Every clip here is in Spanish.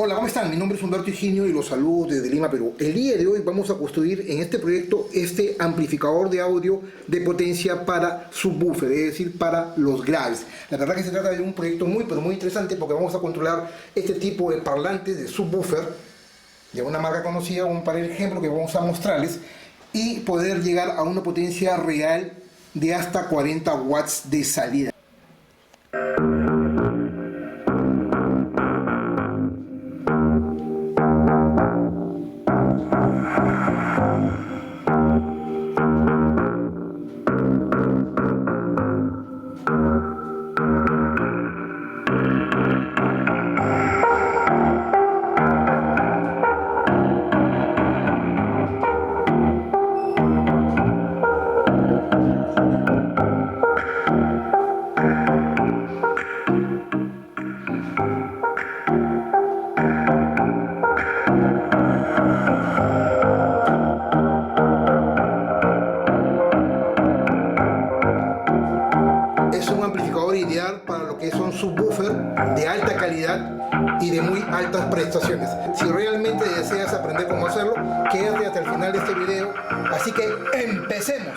Hola, ¿cómo están? Mi nombre es Humberto Higinio y los saludo desde Lima, Perú. El día de hoy vamos a construir en este proyecto este amplificador de audio de potencia para subwoofer, es decir, para los graves. La verdad que se trata de un proyecto muy interesante porque vamos a controlar este tipo de parlantes de subwoofer de una marca conocida, un par de ejemplos que vamos a mostrarles, y poder llegar a una potencia real de hasta 40 watts de salida. Es un amplificador ideal para lo que son subwoofer de alta calidad y de muy altas prestaciones. Si realmente deseas aprender cómo hacerlo, quédate hasta el final de este video. Así que ¡empecemos!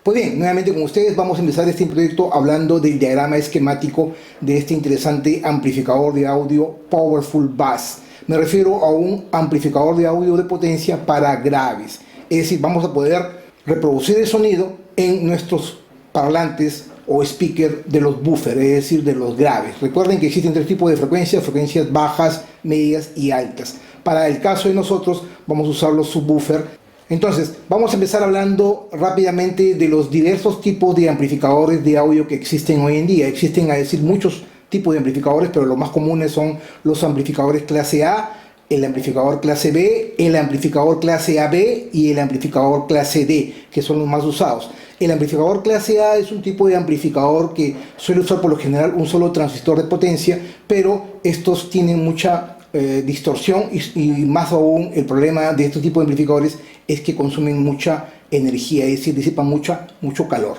Pues bien, nuevamente con ustedes vamos a empezar este proyecto hablando del diagrama esquemático de este interesante amplificador de audio Powerful Bass. Me refiero a un amplificador de audio de potencia para graves. Es decir, vamos a poder reproducir el sonido en nuestros parlantes o speaker de los buffers, es decir, de los graves. Recuerden que existen tres tipos de frecuencias: frecuencias bajas, medias y altas. Para el caso de nosotros vamos a usar los subwoofer. Entonces, vamos a empezar hablando rápidamente de los diversos tipos de amplificadores de audio que existen hoy en día. Existen, a decir, muchos tipos de amplificadores, pero los más comunes son los amplificadores clase A, el amplificador clase B, el amplificador clase AB y el amplificador clase D, que son los más usados. El amplificador clase A es un tipo de amplificador que suele usar por lo general un solo transistor de potencia, pero estos tienen mucha distorsión y más aún el problema de este tipo de amplificadores es que consumen mucha energía, es decir, disipan mucho calor.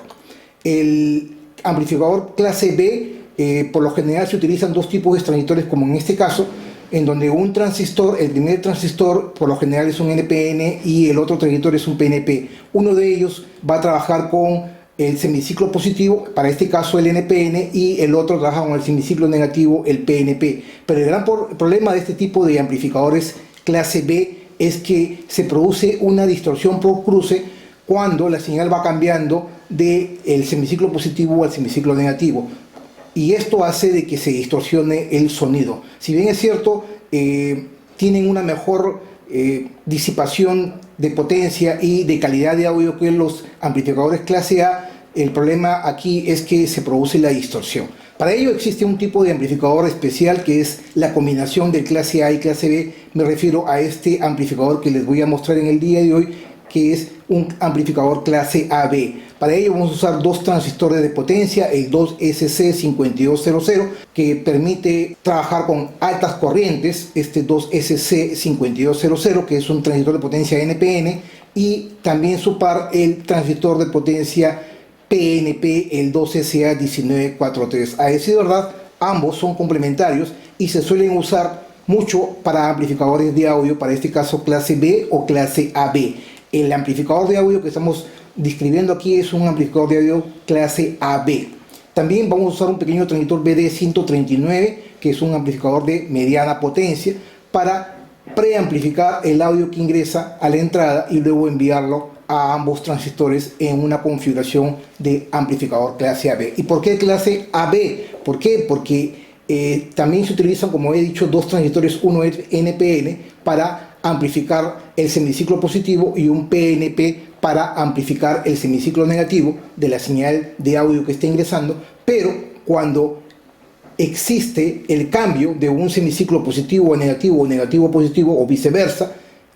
El amplificador clase B, por lo general se utilizan dos tipos de transistores, como en este caso, en donde un transistor, el primer transistor por lo general es un NPN y el otro transistor es un PNP. Uno de ellos va a trabajar con el semiciclo positivo, para este caso el NPN, y el otro trabaja con el semiciclo negativo, el PNP. Pero el gran problema de este tipo de amplificadores clase B es que se produce una distorsión por cruce cuando la señal va cambiando del semiciclo positivo al semiciclo negativo. Y esto hace de que se distorsione el sonido. Si bien es cierto, tienen una mejor disipación de potencia y de calidad de audio que los amplificadores clase A, el problema aquí es que se produce la distorsión. Para ello existe un tipo de amplificador especial que es la combinación de clase A y clase B. Me refiero a este amplificador que les voy a mostrar en el día de hoy, que es un amplificador clase AB. Para ello vamos a usar dos transistores de potencia, el 2SC5200, que permite trabajar con altas corrientes, este 2SC5200, que es un transistor de potencia NPN, y también su par, el transistor de potencia PNP, el 2SA1943. A decir verdad, ambos son complementarios y se suelen usar mucho para amplificadores de audio, para este caso clase B o clase AB. El amplificador de audio que estamos describiendo aquí es un amplificador de audio clase AB. También vamos a usar un pequeño transistor BD139, que es un amplificador de mediana potencia, para preamplificar el audio que ingresa a la entrada y luego enviarlo a ambos transistores en una configuración de amplificador clase AB. ¿Y por qué clase AB? ¿Por qué? Porque también se utilizan, como he dicho, dos transistores, uno es NPN para amplificar el semiciclo positivo y un PNP para amplificar el semiciclo negativo de la señal de audio que está ingresando, pero cuando existe el cambio de un semiciclo positivo a negativo o negativo a positivo o viceversa,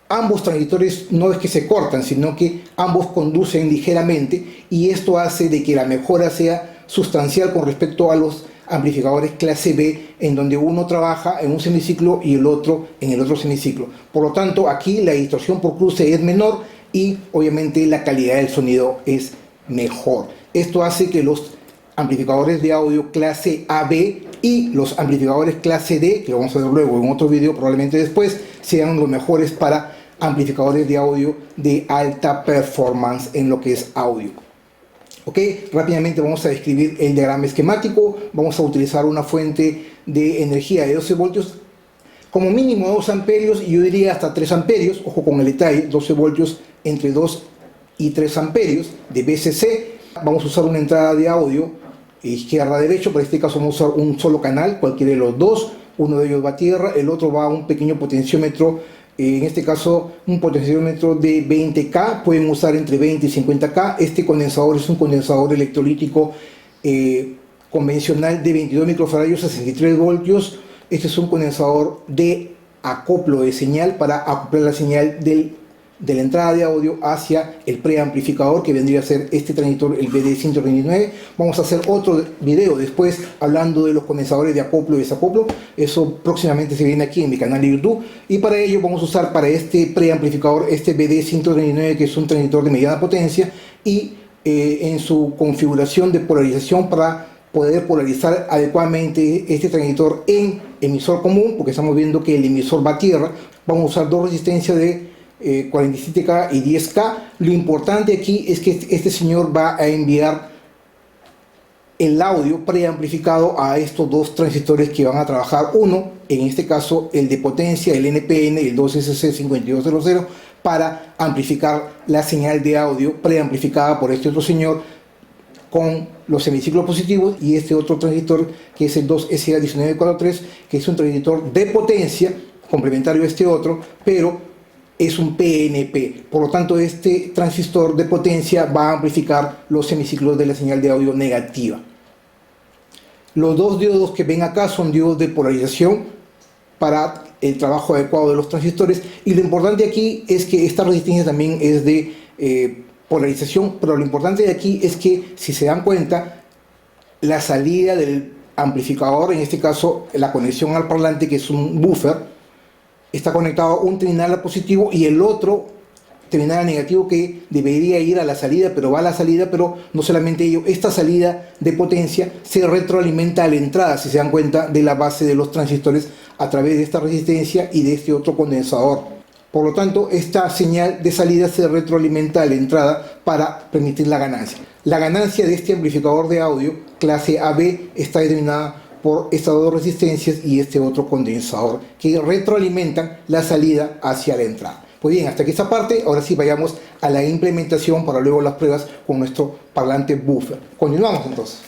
ambos transistores no es que se cortan, sino que ambos conducen ligeramente, y esto hace de que la mejora sea sustancial con respecto a los amplificadores clase B, en donde uno trabaja en un semiciclo y el otro en el otro semiciclo. Por lo tanto, aquí la distorsión por cruce es menor y obviamente la calidad del sonido es mejor. Esto hace que los amplificadores de audio clase AB y los amplificadores clase D, que vamos a ver luego en otro video probablemente después, sean los mejores para amplificadores de audio de alta performance en lo que es audio. Ok, rápidamente vamos a describir el diagrama esquemático. Vamos a utilizar una fuente de energía de 12 voltios, como mínimo 2 amperios y yo diría hasta 3 amperios, ojo con el detalle, 12 voltios entre 2 y 3 amperios de BCC. Vamos a usar una entrada de audio izquierda-derecho, para este caso vamos a usar un solo canal, cualquiera de los dos, uno de ellos va a tierra, el otro va a un pequeño potenciómetro, en este caso un potenciómetro de 20K, pueden usar entre 20 y 50K. Este condensador es un condensador electrolítico convencional de 22 microfarados a 63 voltios. Este es un condensador de acoplo de señal para acoplar la señal de la entrada de audio hacia el preamplificador, que vendría a ser este transistor, el BD139. Vamos a hacer otro video después hablando de los condensadores de acoplo y desacoplo. Eso próximamente se viene aquí en mi canal de YouTube. Y para ello vamos a usar para este preamplificador este BD139, que es un transistor de mediana potencia, y en su configuración de polarización para poder polarizar adecuadamente este transistor en emisor común, porque estamos viendo que el emisor va a tierra. Vamos a usar dos resistencias de 47K y 10K. Lo importante aquí es que este señor va a enviar el audio preamplificado a estos dos transistores que van a trabajar. Uno, en este caso el de potencia, el NPN, el 2SC5200, para amplificar la señal de audio preamplificada por este otro señor con los semiciclos positivos, y este otro transistor que es el 2SA1943, que es un transistor de potencia complementario a este otro, pero es un PNP. Por lo tanto, este transistor de potencia va a amplificar los semiciclos de la señal de audio negativa. Los dos diodos que ven acá son diodos de polarización para el trabajo adecuado de los transistores, y lo importante aquí es que esta resistencia también es de polarización, pero lo importante de aquí es que, si se dan cuenta, la salida del amplificador, en este caso la conexión al parlante, que es un buffer, está conectado un terminal a positivo y el otro terminal a negativo, que debería ir a la salida, pero va a la salida. Pero no solamente ello, esta salida de potencia se retroalimenta a la entrada, si se dan cuenta, de la base de los transistores a través de esta resistencia y de este otro condensador. Por lo tanto, esta señal de salida se retroalimenta a la entrada para permitir la ganancia. La ganancia de este amplificador de audio clase AB está determinada por estas dos resistencias y este otro condensador, que retroalimentan la salida hacia la entrada. Pues bien, hasta aquí esta parte. Ahora sí, vayamos a la implementación para luego las pruebas con nuestro parlante buffer. Continuamos entonces.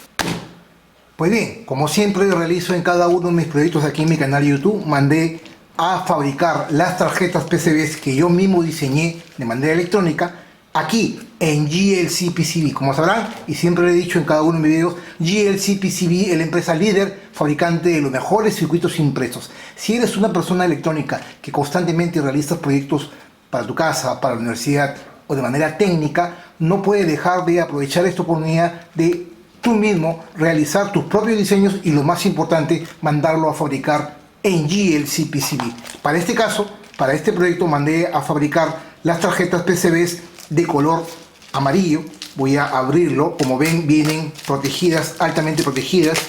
Pues bien, como siempre realizo en cada uno de mis proyectos aquí en mi canal de YouTube, mandé a fabricar las tarjetas PCBs que yo mismo diseñé de manera electrónica aquí en GLC PCB. Como sabrán, y siempre lo he dicho en cada uno de mis videos, GLC PCB es la empresa líder fabricante de los mejores circuitos impresos. Si eres una persona electrónica que constantemente realizas proyectos para tu casa, para la universidad o de manera técnica, no puedes dejar de aprovechar esta oportunidad de tú mismo realizar tus propios diseños y, lo más importante, mandarlo a fabricar en GLC PCB. Para este caso, para este proyecto, mandé a fabricar las tarjetas PCBs de color amarillo. Voy a abrirlo. Como ven, vienen protegidas, altamente protegidas,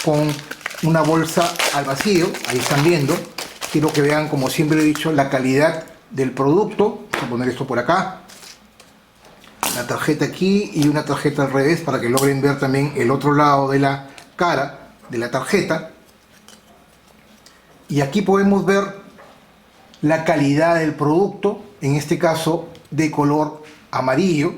con una bolsa al vacío. Ahí están viendo. Quiero que vean, como siempre he dicho, la calidad del producto. Voy a poner esto por acá, la tarjeta aquí y una tarjeta al revés, para que logren ver también el otro lado de la cara de la tarjeta. Y aquí podemos ver la calidad del producto, en este caso de color amarillo.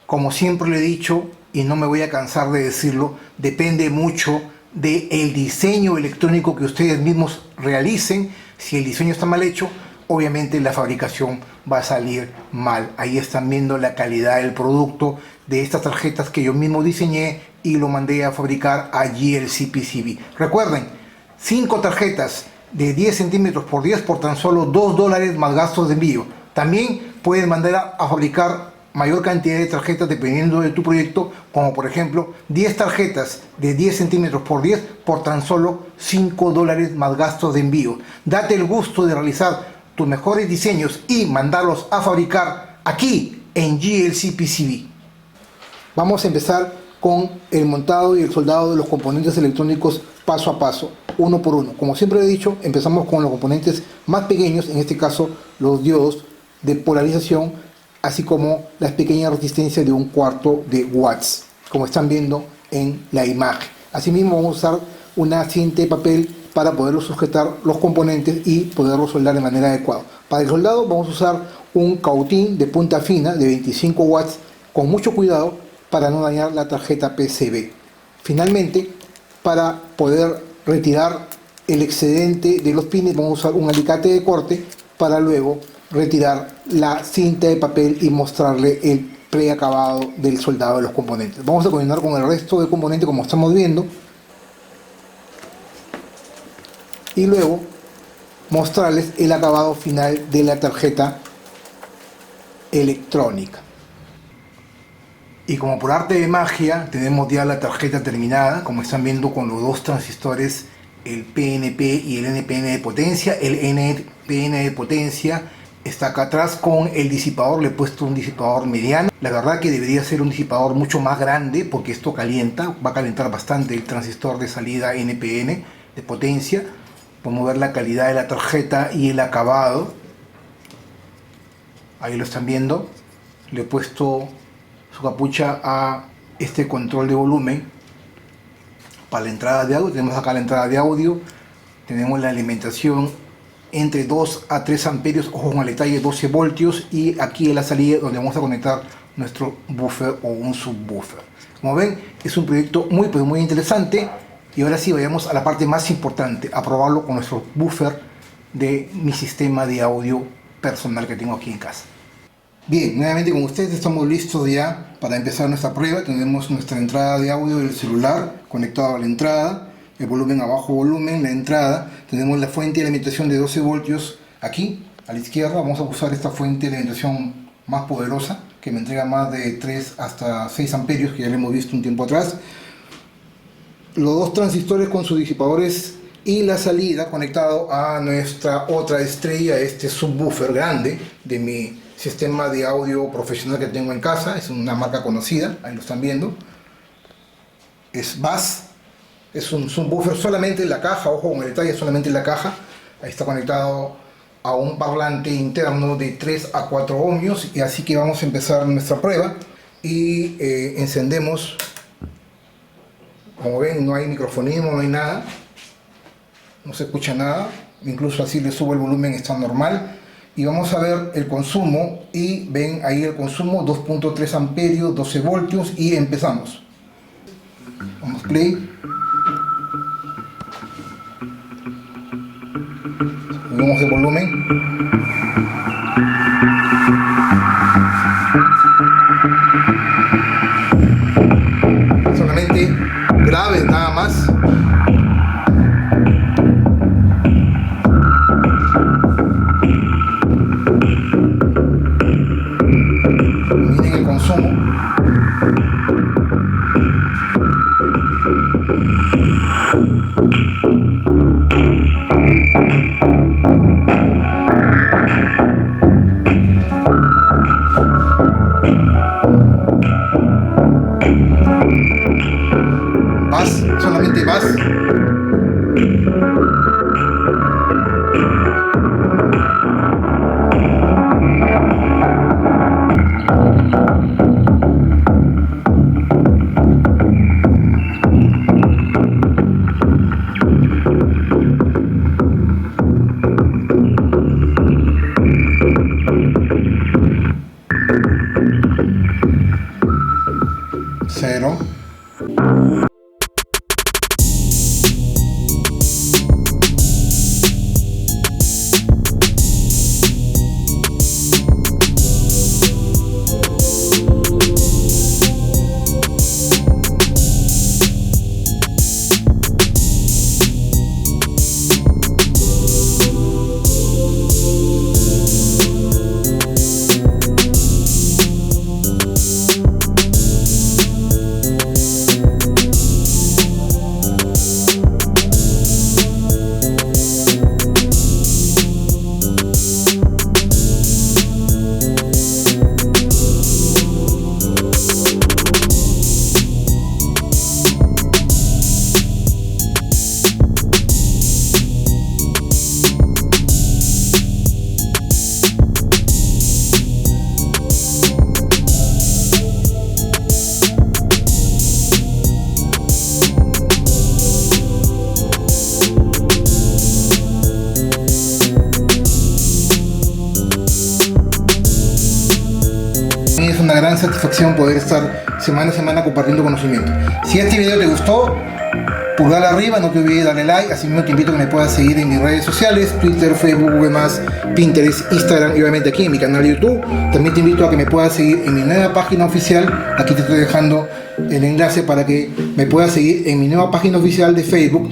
Como siempre le he dicho, y no me voy a cansar de decirlo, depende mucho del diseño electrónico que ustedes mismos realicen. Si el diseño está mal hecho, obviamente la fabricación va a salir mal. Ahí están viendo la calidad del producto de estas tarjetas que yo mismo diseñé y lo mandé a fabricar a GLC PCB. Recuerden, 5 tarjetas de 10 centímetros por 10 por tan solo $2 más gastos de envío. También pueden mandar a fabricar mayor cantidad de tarjetas dependiendo de tu proyecto, como por ejemplo 10 tarjetas de 10 centímetros por 10 por tan solo $5 más gastos de envío. Date el gusto de realizar tus mejores diseños y mandarlos a fabricar aquí en GLC PCB. Vamos a empezar con el montado y el soldado de los componentes electrónicos paso a paso, uno por uno. Como siempre he dicho, empezamos con los componentes más pequeños, en este caso los diodos de polarización, así como las pequeñas resistencias de 1/4 de watts, como están viendo en la imagen. Asimismo vamos a usar una cinta de papel para poderlo sujetar los componentes y poderlo soldar de manera adecuada. Para el soldado vamos a usar un cautín de punta fina de 25 watts con mucho cuidado para no dañar la tarjeta PCB. Finalmente, para poder retirar el excedente de los pines vamos a usar un alicate de corte para luego retirar la cinta de papel y mostrarle el preacabado del soldado de los componentes. Vamos a continuar con el resto de componentes como estamos viendo y luego mostrarles el acabado final de la tarjeta electrónica. Y como por arte de magia tenemos ya la tarjeta terminada, como están viendo, con los dos transistores, el PNP y el NPN de potencia. El NPN de potencia está acá atrás con el disipador. Le he puesto un disipador mediano. La verdad que debería ser un disipador mucho más grande porque esto calienta, va a calentar bastante el transistor de salida NPN de potencia. Podemos ver la calidad de la tarjeta y el acabado. Ahí lo están viendo. Le he puesto su capucha a este control de volumen para la entrada de audio. Tenemos acá la entrada de audio, tenemos la alimentación entre 2 a 3 amperios, ojo con el detalle, 12 voltios, y aquí en la salida donde vamos a conectar nuestro buffer o un subwoofer. Como ven, es un proyecto muy interesante. Y ahora sí, vayamos a la parte más importante, a probarlo con nuestro buffer de mi sistema de audio personal que tengo aquí en casa. Bien, nuevamente con ustedes estamos listos ya para empezar nuestra prueba. Tenemos nuestra entrada de audio del celular conectado a la entrada, el volumen a bajo volumen, la entrada. Tenemos la fuente de alimentación de 12 voltios aquí a la izquierda. Vamos a usar esta fuente de alimentación más poderosa que me entrega más de 3 hasta 6 amperios, que ya lo hemos visto un tiempo atrás. Los dos transistores con sus disipadores y la salida conectado a nuestra otra estrella, este subwoofer grande de mi sistema de audio profesional que tengo en casa. Es una marca conocida, ahí lo están viendo, es Bass. Es un subwoofer solamente en la caja, ojo con el detalle, solamente en la caja. Ahí está conectado a un parlante interno de 3 a 4 ohmios, y así que vamos a empezar nuestra prueba y encendemos. Como ven, no hay microfonismo, no hay nada, no se escucha nada, incluso así le subo el volumen, está normal. Y vamos a ver el consumo, y ven ahí el consumo, 2.3 amperios, 12 voltios, y empezamos. Vamos play. Subimos el volumen. Solamente graves nada más. Miren el consumo. Bass, solamente bass. satisfacción poder estar semana a semana compartiendo conocimiento. Si este video te gustó, pulgar arriba, no te olvides darle like. Así mismo te invito a que me puedas seguir en mis redes sociales, Twitter, Facebook, Google+, Pinterest, Instagram y obviamente aquí en mi canal de YouTube. También te invito a que me puedas seguir en mi nueva página oficial. Aquí te estoy dejando el enlace para que me puedas seguir en mi nueva página oficial de Facebook.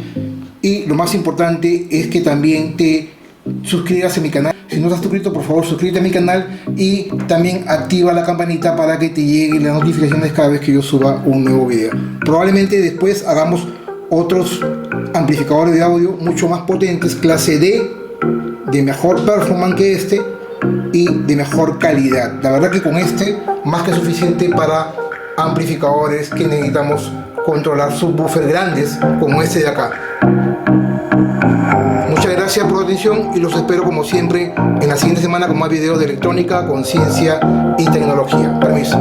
Y lo más importante es que también te suscribas a mi canal. Si no estás suscrito, por favor suscríbete a mi canal y también activa la campanita para que te lleguen las notificaciones cada vez que yo suba un nuevo video. Probablemente después hagamos otros amplificadores de audio mucho más potentes, clase D, de mejor performance que este y de mejor calidad. La verdad que con este más que suficiente para amplificadores que necesitamos controlar subwoofers grandes como este de acá. Muchas gracias por la atención y los espero como siempre en la siguiente semana con más videos de electrónica, conciencia y tecnología. Permiso.